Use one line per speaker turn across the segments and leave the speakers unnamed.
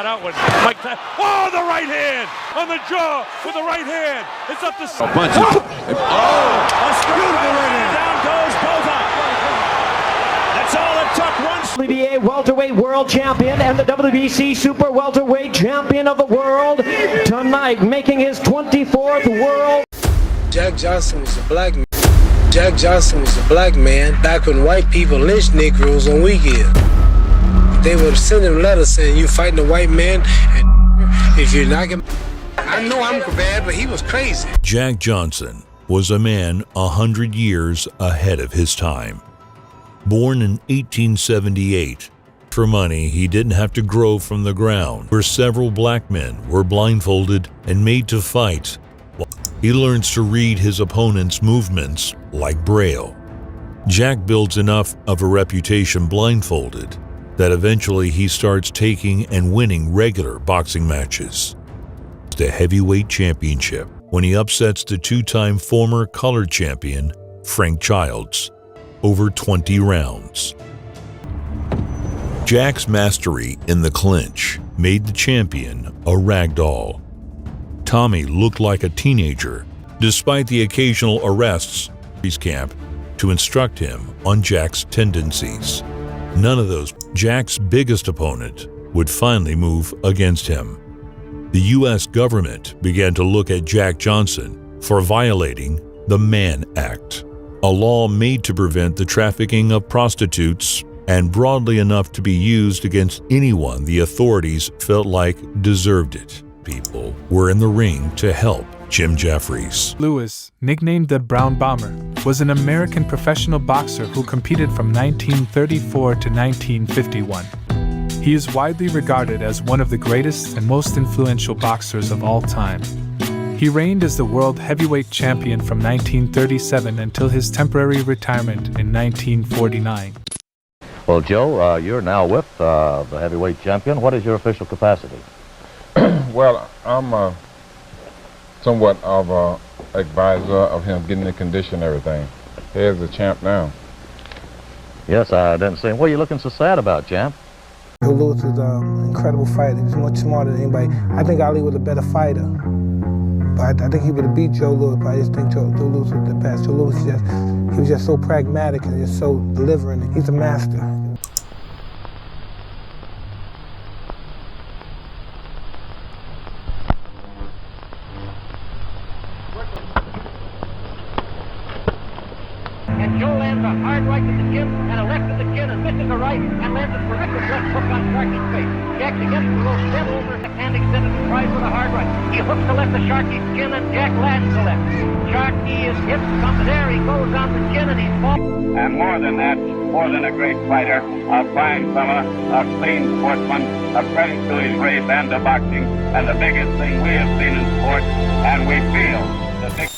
got out when Mike Tyson. Oh, the right hand on the jaw with the right hand. It's up to
a bunch of.
a beautiful right hand. Down goes Bova. That's all it took.
WBA welterweight world champion and the WBC super welterweight champion of the world tonight, making his 24th world.
Jack Johnson was a black man. Jack Johnson was a black man back when white people lynched Negroes on weekend. They would send him letters saying, "You fighting a white man, and if you're not gonna..." I know I'm bad, but he was crazy.
Jack Johnson was a man 100 years ahead of his time. Born in 1878, for money he didn't have to grow from the ground, where several black men were blindfolded and made to fight. He learns to read his opponent's movements like Braille. Jack builds enough of a reputation blindfolded that eventually he starts taking and winning regular boxing matches. The heavyweight championship when he upsets the two-time former colored champion, Frank Childs, over 20 rounds. Jack's mastery in the clinch made the champion a ragdoll. Tommy looked like a teenager, despite the occasional arrests in his camp to instruct him on Jack's tendencies. None of those. Jack's biggest opponent would finally move against him. The U.S. government began to look at Jack Johnson for violating the Mann Act, a law made to prevent the trafficking of prostitutes and broadly enough to be used against anyone the authorities felt like deserved it. People were in the ring to help Jim Jeffries.
Lewis, nicknamed the Brown Bomber, was an American professional boxer who competed from 1934 to 1951. He is widely regarded as one of the greatest and most influential boxers of all time. He reigned as the world heavyweight champion from 1937 until his temporary retirement in 1949.
Well, Joe, you're now with the heavyweight champion. What is your official capacity?
Well, I'm somewhat of an advisor of him getting in condition and everything. Here's the champ now.
Yes, I didn't see him. What are you looking so sad about, champ?
Joe Louis is an incredible fighter. He's much smarter than anybody. I think Ali was a better fighter. But I think he would have beat Joe Louis, but I just think Joe Louis was the best. Joe Louis he was just so pragmatic and just so delivering. He's a master.
And Joe lands a hard right to the chin and a left to the chin and misses a right and lands a terrific left hook on Sharky's face. Jack against the rope, step over, hand extended and tries with a hard right. He hooks the left to Sharky's chin and Jack lands the left. Sharky is hit from there. He goes on the chin and he's falling.
And more than that, more than a great fighter, a fine fella, a clean sportsman, a credit to his race and to boxing, and the biggest thing we have seen in sports, and we feel.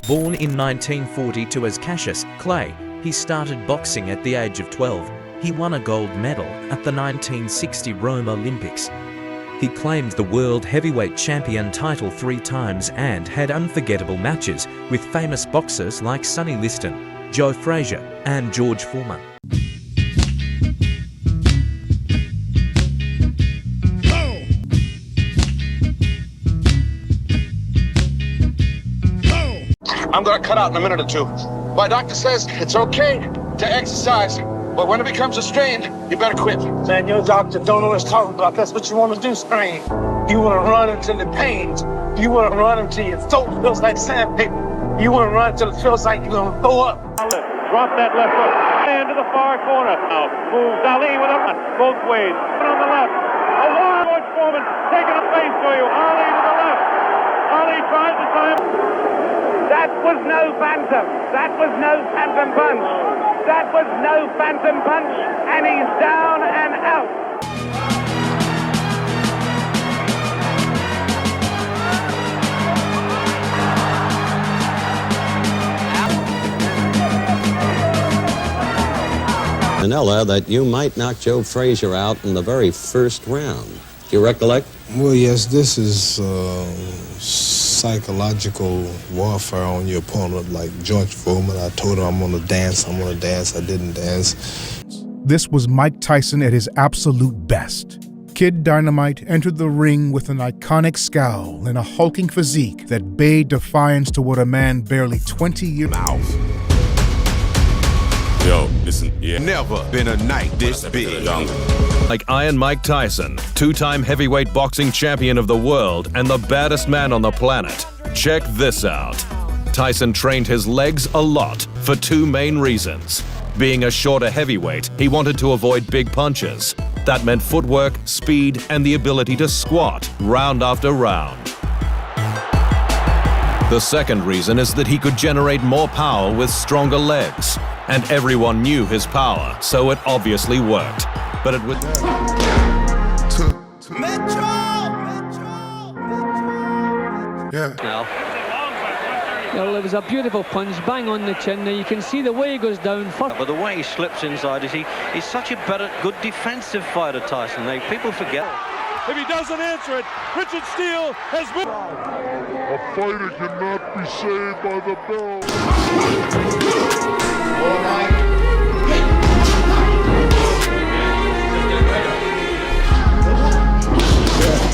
Born in 1940 to as Cassius Clay, he started boxing at the age of 12. He won a gold medal at the 1960 Rome Olympics. He claimed the world heavyweight champion title 3 times and had unforgettable matches with famous boxers like Sonny Liston, Joe Frazier, and George Foreman.
I'm going to cut out in a minute or two. My doctor says it's okay to exercise, but when it becomes a strain, you better quit.
Man, your doctor don't know what he's talking about. That's what you want to do, strain. You want to run until it pains. You want to run until your throat feels like sandpaper. You want to run until it feels like you're going to throw up.
Drop that left hook. Into the far corner. Now moves Ali with a run both ways. On the left. A wild George Foreman taking a face for you. Ali to the left. Ali tries to time.
That was no phantom. That was no phantom punch. That was no phantom punch. And he's down and out.
Manila, that you might knock Joe Frazier out in the very first round. Do you recollect?
Well, yes, this is psychological warfare on your opponent. Like George Foreman, I told him I'm going to dance. I didn't dance.
This was Mike Tyson at his absolute best, Kid Dynamite entered the ring with an iconic scowl and a hulking physique that bade defiance toward a man barely 20 years old.
Yo, listen, yeah. Never been a night this big.
Like Iron Mike Tyson, two-time heavyweight boxing champion of the world and the baddest man on the planet. Check this out. Tyson trained his legs a lot for two main reasons. Being a shorter heavyweight, he wanted to avoid big punches. That meant footwork, speed, and the ability to squat round after round. The second reason is that he could generate more power with stronger legs. And everyone knew his power, so it obviously worked. But it would...
Yeah.
Well, it was a beautiful punch, bang on the chin. Now you can see the way he goes down first.
But the way he slips inside is he's such a good defensive fighter, Tyson. People forget.
If he doesn't answer it, Richard Steele has been...
A fighter cannot be saved by the bell.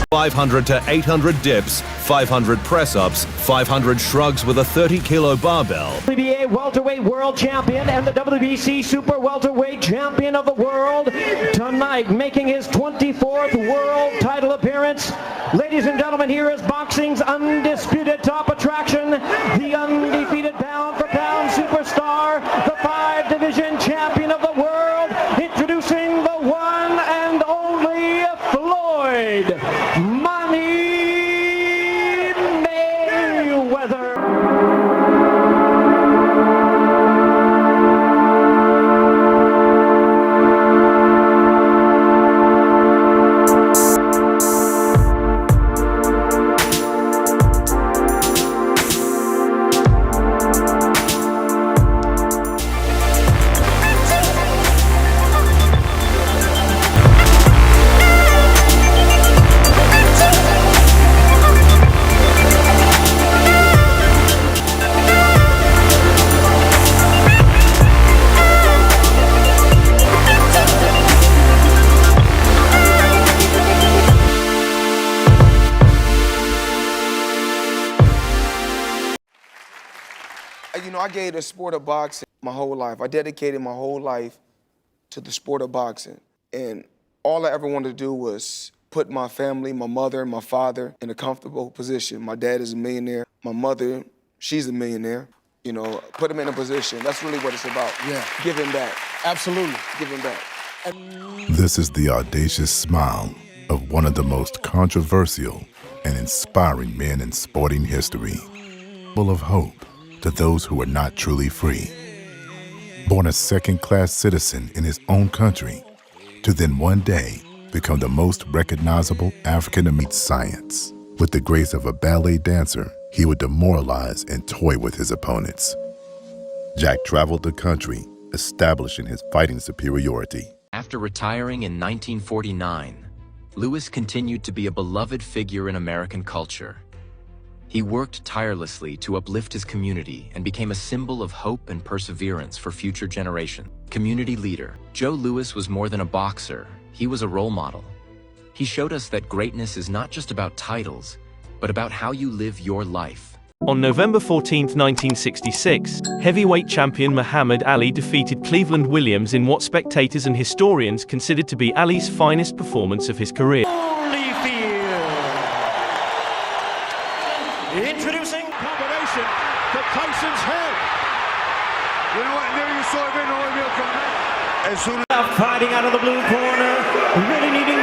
500 to 800 dips, 500 press-ups, 500 shrugs with a 30-kilo barbell.
WBA welterweight world champion and the WBC super welterweight champion of the world tonight, making his 24th world title appearance. Ladies and gentlemen, here is boxing's undisputed top attraction, the undefeated pound-for-pound superstar, the 5-division champion of the world, introducing the one and only Floyd Mayweather.
You know, I gave the sport of boxing my whole life. I dedicated my whole life to the sport of boxing. And all I ever wanted to do was put my family, my mother and my father in a comfortable position. My dad is a millionaire. My mother, she's a millionaire. You know, put them in a position. That's really what it's about.
Yeah.
Giving back.
Absolutely.
Giving back.
This is the audacious smile of one of the most controversial and inspiring men in sporting history. Full of hope to those who are not truly free. Born a second-class citizen in his own country, to then one day become the most recognizable African-American science. With the grace of a ballet dancer, he would demoralize and toy with his opponents. Jack traveled the country, establishing his fighting superiority.
After retiring in 1949, Lewis continued to be a beloved figure in American culture. He worked tirelessly to uplift his community and became a symbol of hope and perseverance for future generations. Community leader, Joe Louis was more than a boxer, he was a role model. He showed us that greatness is not just about titles, but about how you live your life.
On November 14, 1966, heavyweight champion Muhammad Ali defeated Cleveland Williams in what spectators and historians considered to be Ali's finest performance of his career.
Introducing combination to Tyson's head. You know what? There you saw it. Fighting out of the blue corner, really needing